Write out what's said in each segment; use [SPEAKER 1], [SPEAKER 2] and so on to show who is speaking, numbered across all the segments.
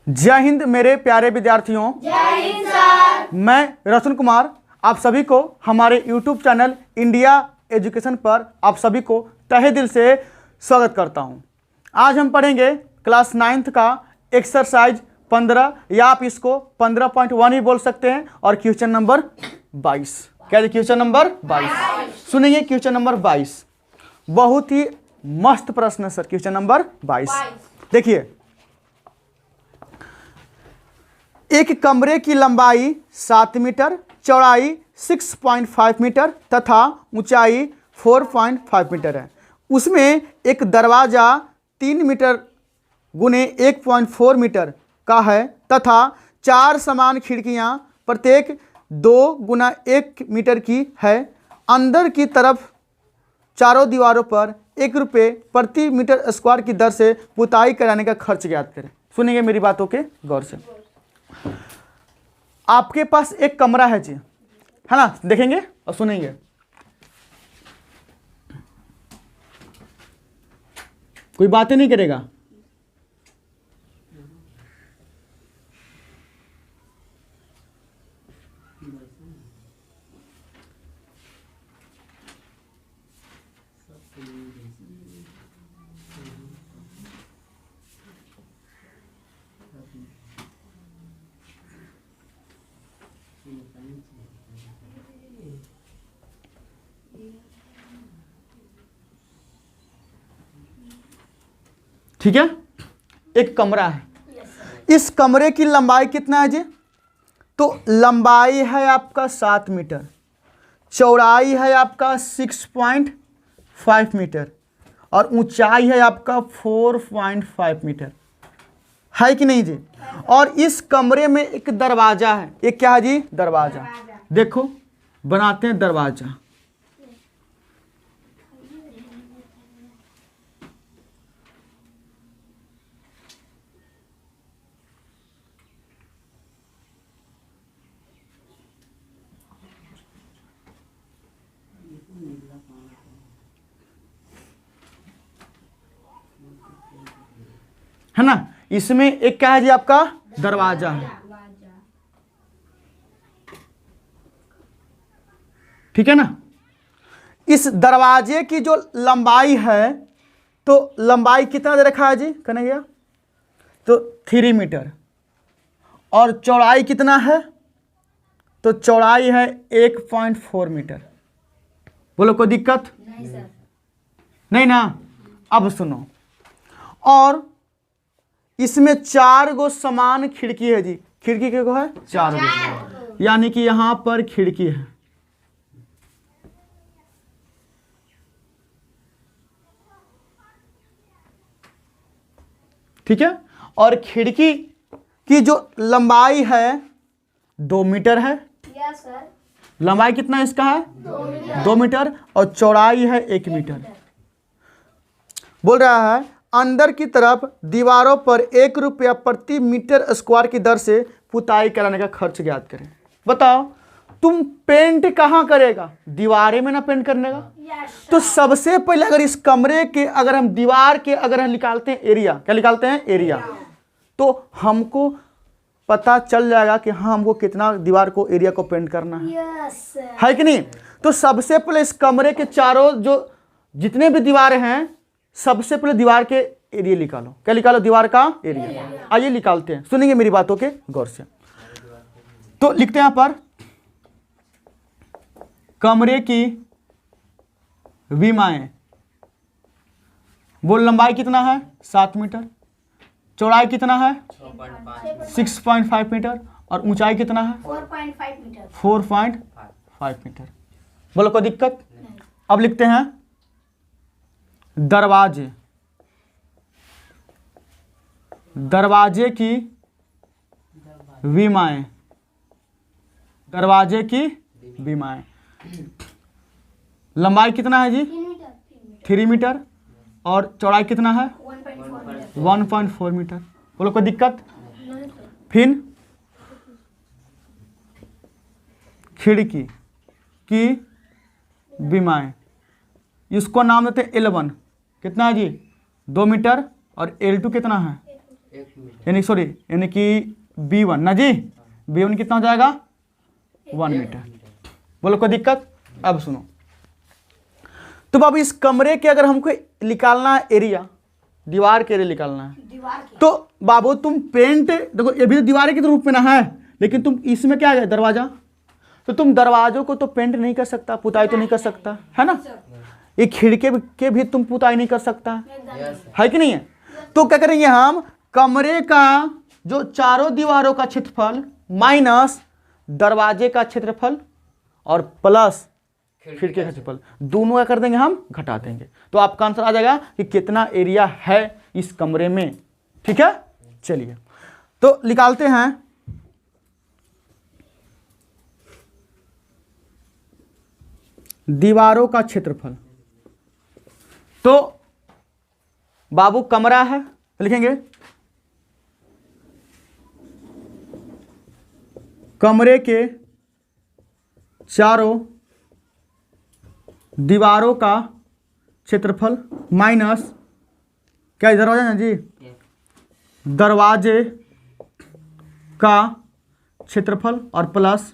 [SPEAKER 1] जय हिंद मेरे प्यारे विद्यार्थियों।
[SPEAKER 2] जय हिंद सर।
[SPEAKER 1] मैं रोशन कुमार आप सभी को हमारे YouTube चैनल इंडिया एजुकेशन पर आप सभी को तहे दिल से स्वागत करता हूं। आज हम पढ़ेंगे क्लास 9th का एक्सरसाइज 15 या आप इसको 15.1 ही बोल सकते हैं और क्वेश्चन नंबर 22। क्या है क्वेश्चन नंबर 22? सुनिए क्वेश्चन नंबर 22 बहुत ही मस्त प्रश्न है सर। क्वेश्चन नंबर 22 देखिए, एक कमरे की लंबाई 7 मीटर, चौड़ाई 6.5 मीटर तथा ऊंचाई 4.5 मीटर है। उसमें एक दरवाज़ा 3 मीटर गुने 1.4 मीटर का है तथा 4 समान खिड़कियां प्रत्येक 2 गुना 1 मीटर की है। अंदर की तरफ चारों दीवारों पर ₹1 प्रति मीटर स्क्वायर की दर से पुताई कराने का खर्च ज्ञात करें। सुनिए मेरी बातों के गौर से। आपके पास एक कमरा है जी, है ना, देखेंगे और सुनेंगे। कोई बातें नहीं करेगा। ठीक है, एक कमरा है। इस कमरे की लंबाई कितना है जी? तो लंबाई है आपका 7 मीटर, चौड़ाई है आपका 6.5 मीटर और ऊंचाई है आपका 4.5 मीटर, है कि नहीं जी? और इस कमरे में एक दरवाजा है। एक क्या है जी? दरवाजा। देखो बनाते हैं दरवाजा। है ना, इसमें एक क्या है जी? आपका दरवाजा है। ठीक है ना। इस दरवाजे की जो लंबाई है, तो लंबाई कितना दे रखा है जी कन्हैया? तो 3 मीटर। और चौड़ाई कितना है? तो चौड़ाई है 1.4 मीटर। बोलो कोई दिक्कत?
[SPEAKER 2] नहीं सर।
[SPEAKER 1] नहीं ना। अब सुनो, और इसमें 4 गो समान खिड़की है जी। खिड़की के गो है 4 गो, यानी कि यहां पर खिड़की है। ठीक है, और खिड़की की जो लंबाई है 2 मीटर है।
[SPEAKER 2] Yes sir.
[SPEAKER 1] लंबाई कितना इसका है? 2 मीटर और चौड़ाई है 1 मीटर। बोल रहा है अंदर की तरफ दीवारों पर ₹1 प्रति मीटर स्क्वायर की दर से पुताई कराने का खर्च ज्ञात करें। बताओ तुम पेंट कहाँ करेगा? दीवारें में ना पेंट करने का। तो सबसे पहले अगर इस कमरे के अगर हम दीवार के अगर हम निकालते हैं एरिया, क्या निकालते हैं? एरिया, तो हमको पता चल जाएगा कि हाँ हमको कितना दीवार को एरिया को पेंट करना है कि नहीं? तो सबसे पहले इस कमरे के चारों जो जितने भी दीवारें हैं, सबसे पहले दीवार के एरिया निकालो। क्या निकालो? दीवार का एरिया। आइए निकालते हैं, सुनिए मेरी बातों के गौर से। तो लिखते हैं यहां पर कमरे की विमाएं। वो लंबाई कितना है? 7 मीटर, चौड़ाई कितना है? 6.5 मीटर और ऊंचाई कितना है?
[SPEAKER 2] 4.5 मीटर।
[SPEAKER 1] 4.5 मीटर। बोलो कोई दिक्कत? अब लिखते हैं दरवाजे। दरवाजे की विमाएं। दरवाजे की विमाएं। लंबाई कितना है जी? 3 मीटर और चौड़ाई कितना है? 1.4 मीटर। बोलो कोई दिक्कत? फिर खिड़की की विमाएं, इसको नाम देते हैं L1। कितना है जी? 2 मीटर और L2 कितना है? यानी कि B1 ना जी, B1 कितना हो जाएगा 1 मीटर। बोलो कोई दिक्कत? अब सुनो, तो बाबू इस कमरे के अगर हमको निकालना है एरिया, दीवार के एरिया निकालना है,
[SPEAKER 2] दीवार की।
[SPEAKER 1] तो बाबू तुम पेंट देखो, ये भी तो दीवार के रूप में ना है, लेकिन तुम इसमें क्या है दरवाजा, तो तुम दरवाजों को तो पेंट नहीं कर सकता, पुताई तो नहीं कर सकता है ना। ये खिड़की के भी तुम पुताई नहीं कर सकता है कि नहीं है। तो क्या करेंगे हम, कमरे का जो चारों दीवारों का क्षेत्रफल माइनस दरवाजे का क्षेत्रफल और प्लस खिड़की का क्षेत्रफल, दोनों क्या कर देंगे हम, घटा देंगे। तो आपका आंसर आ जाएगा कि कितना एरिया है इस कमरे में। ठीक है, चलिए तो निकालते हैं। दीवारों का क्षेत्रफल, तो बाबू कमरा है, लिखेंगे कमरे के चारों दीवारों का क्षेत्रफल माइनस क्या, दरवाजा ना जी, दरवाजे का क्षेत्रफल और प्लस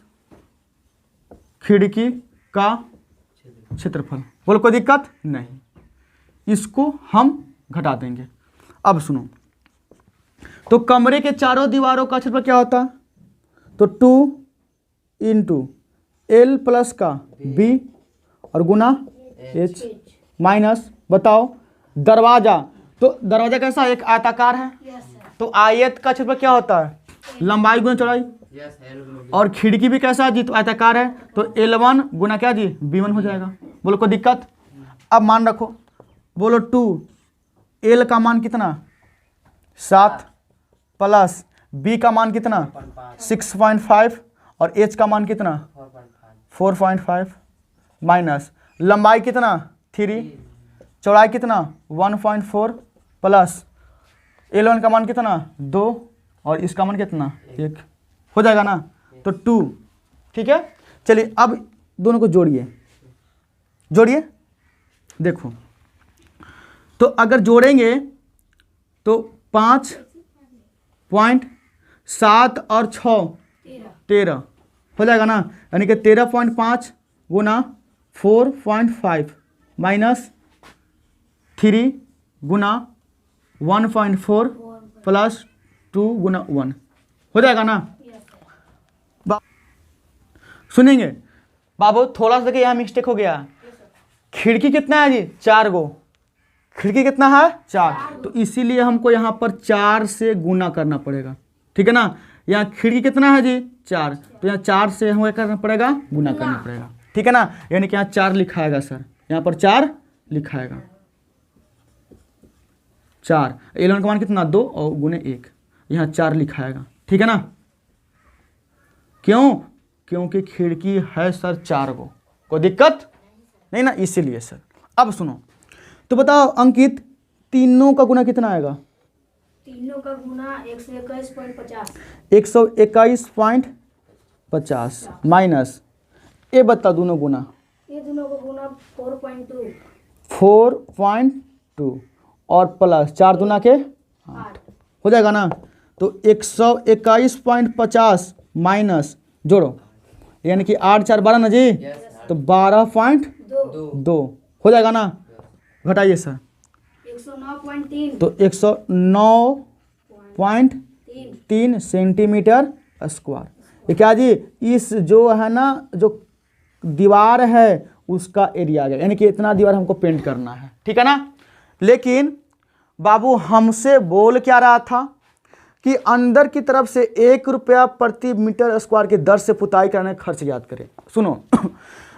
[SPEAKER 1] खिड़की का क्षेत्रफल। बोलो कोई दिक्कत नहीं, इसको हम घटा देंगे। अब सुनो, तो कमरे के चारों दीवारों का क्षेत्रफल क्या होता है, तो 2 × L प्लस का B और गुना H माइनस, बताओ दरवाजा, तो दरवाजा कैसा, एक आयताकार है, तो आयत का क्षेत्रफल क्या होता है, लंबाई गुना चौड़ाई, और खिड़की भी कैसा जी, तो आयताकार है, तो L1 गुना क्या जी, B1 हो जाएगा। बोलो कोई दिक्कत? अब मान रखो, बोलो 2 L का मान कितना 7 प्लस B का मान कितना 6.5 और H का मान कितना 4.5 माइनस लंबाई कितना 3, चौड़ाई कितना 1.4 प्लस L1 का मान कितना 2 और इसका मान कितना 1 हो जाएगा ना, तो 2। ठीक है, चलिए अब दोनों को जोड़िए, देखो तो अगर जोड़ेंगे तो 5.7 और 6 13 हो जाएगा ना, यानी कि 13.5 गुना 4.5 माइनस 3 गुना 1.4 प्लस 2 गुना 1 हो जाएगा ना। सुनेंगे बाबू, थोड़ा सा देखिए यहाँ मिस्टेक हो गया, खिड़की कितना है जी 4 गो, खिड़की कितना है 4, तो इसीलिए हमको यहाँ पर 4 से गुना करना पड़ेगा। ठीक है ना, यहाँ खिड़की कितना है जी 4, तो यहाँ 4 से हमें करना पड़ेगा, गुना करना पड़ेगा। ठीक है ना, यानी कि यहाँ 4 लिखाएगा सर, यहाँ पर 4 लिखाएगा, 4 L1 का मान कितना 2 और गुने 1, यहाँ 4 लिखाएगा। ठीक है ना, क्यों, क्योंकि खिड़की है सर 4 गो, कोई दिक्कत नहीं ना, इसीलिए सर। अब सुनो, तो बताओ अंकित, तीनों का गुना कितना आएगा,
[SPEAKER 2] तीनों का गुना 121.50
[SPEAKER 1] 121.50 माइनस ये बता दोनों गुना,
[SPEAKER 2] ये दोनों का गुना
[SPEAKER 1] 4.2 और प्लस 4 दूना के 8 हो जाएगा ना, तो 121.50 माइनस जोड़ो, यानी कि 8 4 12 ना जी, तो 12.2 हो जाएगा ना, घटाइए सर
[SPEAKER 2] 109.3
[SPEAKER 1] तो 109.3 सेंटीमीटर स्क्वायर। ये क्या जी, इस जो है ना जो दीवार है उसका एरिया आ गया, यानी कि इतना दीवार हमको पेंट करना है। ठीक है ना, लेकिन बाबू हमसे बोल क्या रहा था कि अंदर की तरफ से 1 रुपया प्रति मीटर स्क्वायर की दर से पुताई करने का खर्च ज्ञात करें। सुनो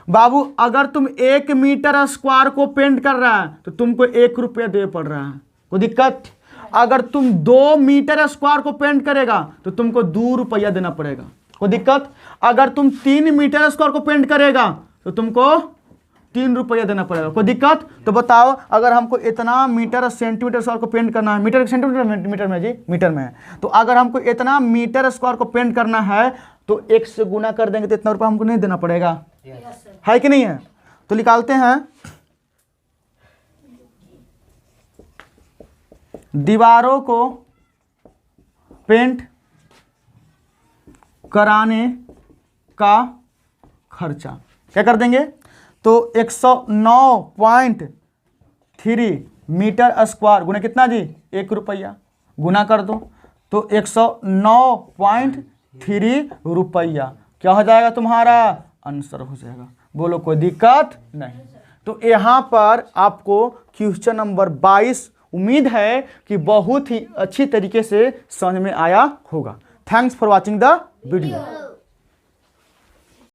[SPEAKER 1] बाबू, अगर तुम 1 मीटर स्क्वायर को पेंट कर रहा है तो तुमको 1 रुपया दे पड़ रहा है, कोई दिक्कत। अगर तुम 2 मीटर स्क्वायर को पेंट करेगा तो तुमको 2 रुपया देना पड़ेगा, कोई दिक्कत। अगर तुम 3 मीटर स्क्वायर को पेंट करेगा तो तुमको 3 रुपया देना पड़ेगा, कोई दिक्कत। तो बताओ, अगर हमको इतना मीटर सेंटीमीटर स्क्वायर को पेंट करना है, मीटर सेंटीमीटर मीटर में जी, मीटर में है, तो अगर हमको इतना मीटर स्क्वायर को पेंट करना है तो 1 से गुना कर देंगे तो इतना रुपया हमको नहीं देना पड़ेगा, है कि नहीं है। तो निकालते हैं, दीवारों को पेंट कराने का खर्चा क्या कर देंगे, तो 109.3 मीटर स्क्वायर गुना कितना जी 1 रुपया, गुना कर दो तो 109.3 रुपया क्या हो जाएगा, तुम्हारा आंसर हो जाएगा। बोलो कोई दिक्कत नहीं। तो यहाँ पर आपको क्वेश्चन नंबर 22 उम्मीद है कि बहुत ही अच्छी तरीके से समझ में आया होगा। Thanks for watching the video.